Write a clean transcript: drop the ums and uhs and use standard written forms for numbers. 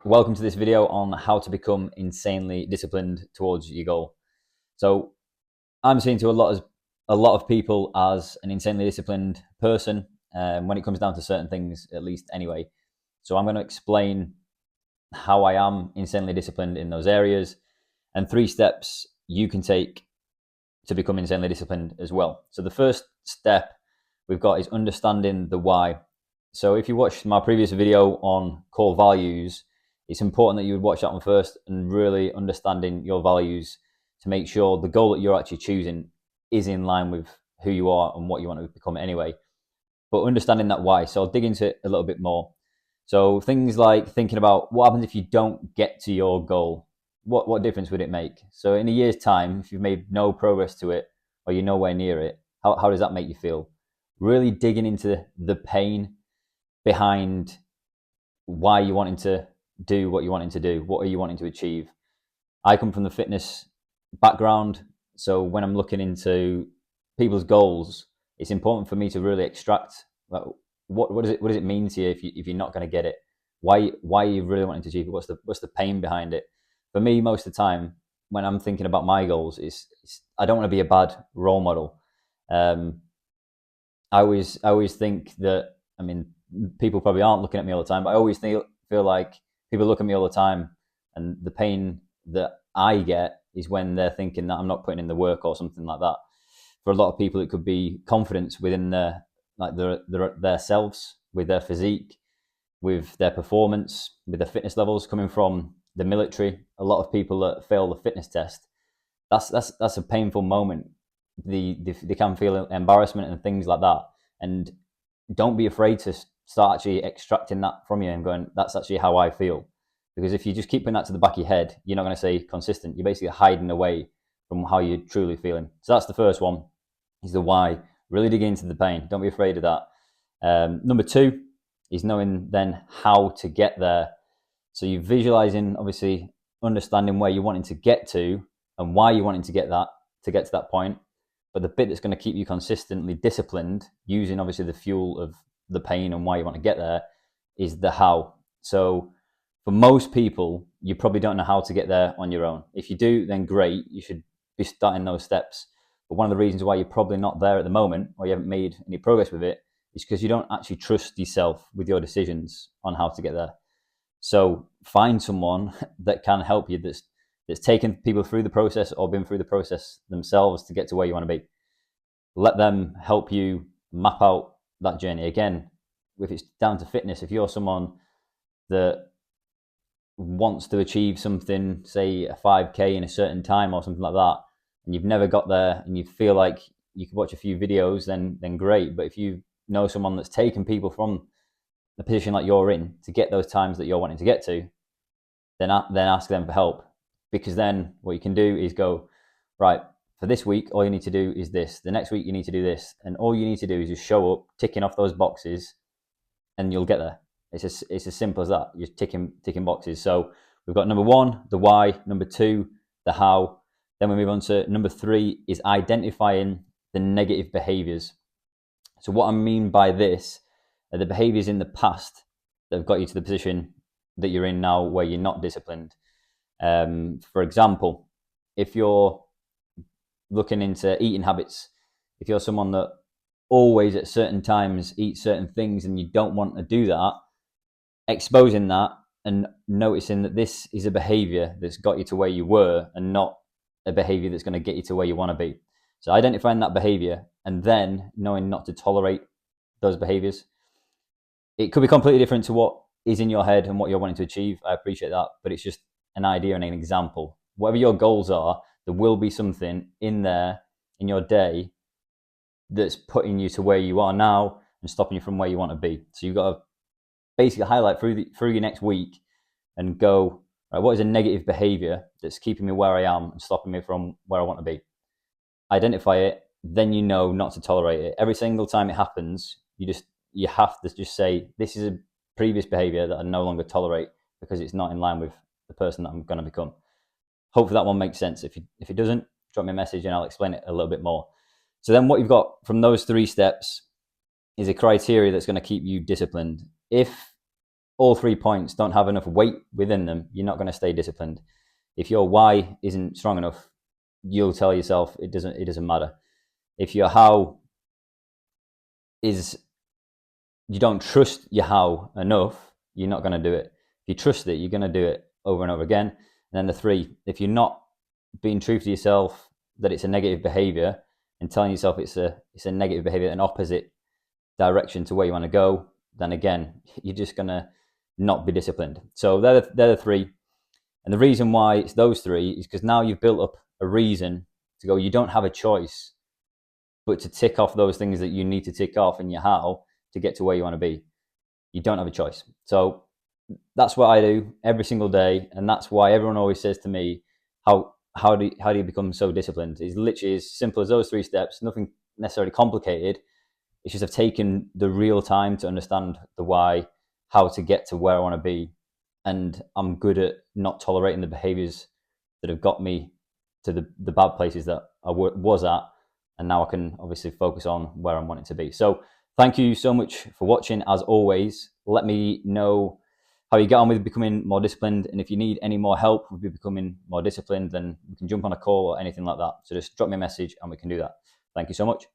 Welcome to this video on how to become insanely disciplined towards your goal. So I'm seeing to a lot of people as an insanely disciplined person when it comes down to certain things, at least anyway. So I'm going to explain how I am insanely disciplined in those areas and 3 steps you can take to become insanely disciplined as well. So the first step we've got is understanding the why. So if you watched my previous video on core values, it's important that you would watch that one first and really understanding your values to make sure the goal that you're actually choosing is in line with who you are and what you want to become anyway. But understanding that why. So I'll dig into it a little bit more. So things like thinking about what happens if you don't get to your goal. What difference would it make? So in a year's time, if you've made no progress to it or you're nowhere near it, how does that make you feel? Really digging into the pain behind why you're wanting to do what you're wanting to do. What are you wanting to achieve? I come from the fitness background, so when I'm looking into people's goals, it's important for me to really extract what does it mean to you if you're not going to get it? Why are you really wanting to achieve it? What's the pain behind it? For me, most of the time when I'm thinking about my goals, is I don't want to be a bad role model. Um, I always think that, I mean, people probably aren't looking at me all the time, but I always feel like people look at me all the time, and the pain that I get is when they're thinking that I'm not putting in the work or something like that. For a lot of people, it could be confidence within their selves, with their physique, with their performance, with their fitness levels. Coming from the military, a lot of people that fail the fitness test, that's a painful moment. They can feel embarrassment and things like that, and don't be afraid to start actually extracting that from you and going, that's actually how I feel. Because if you just keep putting that to the back of your head, you're not going to stay consistent. You're basically hiding away from how you're truly feeling. So that's the first one, is the why. Really dig into the pain. Don't be afraid of that. Number 2 is knowing then how to get there. So you're visualizing, obviously, understanding where you're wanting to get to and why you're wanting to get to that point. But the bit that's going to keep you consistently disciplined, using obviously the fuel of the pain and why you want to get there, is the how. So for most people, you probably don't know how to get there on your own. If you do, then great. You should be starting those steps. But one of the reasons why you're probably not there at the moment, or you haven't made any progress with it, is because you don't actually trust yourself with your decisions on how to get there. So find someone that can help you, that's taken people through the process or been through the process themselves to get to where you want to be. Let them help you map out that journey. Again, if it's down to fitness, if you're someone that wants to achieve something, say a 5K in a certain time or something like that, and you've never got there and you feel like you could watch a few videos, then great. But if you know someone that's taken people from the position like you're in to get those times that you're wanting to get to, then ask them for help. Because then what you can do is go, right, for this week, all you need to do is this. The next week, you need to do this. And all you need to do is just show up, ticking off those boxes, and you'll get there. It's as simple as that. You're ticking boxes. So we've got number 1, the why. Number 2, the how. Then we move on to number 3, is identifying the negative behaviors. So what I mean by this are the behaviors in the past that have got you to the position that you're in now, where you're not disciplined. For example, if you're looking into eating habits, if you're someone that always at certain times eats certain things and you don't want to do that, exposing that and noticing that this is a behavior that's got you to where you were and not a behavior that's going to get you to where you want to be. So identifying that behavior and then knowing not to tolerate those behaviors. It could be completely different to what is in your head and what you're wanting to achieve. I appreciate that, but it's just an idea and an example. Whatever your goals are, there will be something in there in your day that's putting you to where you are now and stopping you from where you want to be. So you've got to basically highlight through your next week and go, right, what is a negative behavior that's keeping me where I am and stopping me from where I want to be? Identify it, then you know not to tolerate it. Every single time it happens, you have to just say, this is a previous behavior that I no longer tolerate because it's not in line with the person that I'm going to become. Hopefully that one makes sense. If it doesn't, drop me a message and I'll explain it a little bit more. So then what you've got from those 3 steps is a criteria that's going to keep you disciplined. If all 3 points don't have enough weight within them, you're not going to stay disciplined. If your why isn't strong enough, you'll tell yourself it doesn't matter. If your how is, you don't trust your how enough, you're not going to do it. If you trust it, you're going to do it over and over again. And then the 3, if you're not being true to yourself that it's a negative behavior and telling yourself it's a negative behavior, an opposite direction to where you want to go, then again, you're just going to not be disciplined. So they're the 3. And the reason why it's those 3 is because now you've built up a reason to go, you don't have a choice but to tick off those things that you need to tick off in your how to get to where you want to be. You don't have a choice. So that's what I do every single day. And that's why everyone always says to me, how do you become so disciplined? It's literally as simple as those 3 steps, nothing necessarily complicated. It's just I've taken the real time to understand the why, how to get to where I want to be. And I'm good at not tolerating the behaviors that have got me to the bad places that I was at. And now I can obviously focus on where I'm wanting to be. So thank you so much for watching. As always, let me know how you get on with becoming more disciplined. And if you need any more help with becoming more disciplined, then we can jump on a call or anything like that. So just drop me a message and we can do that. Thank you so much.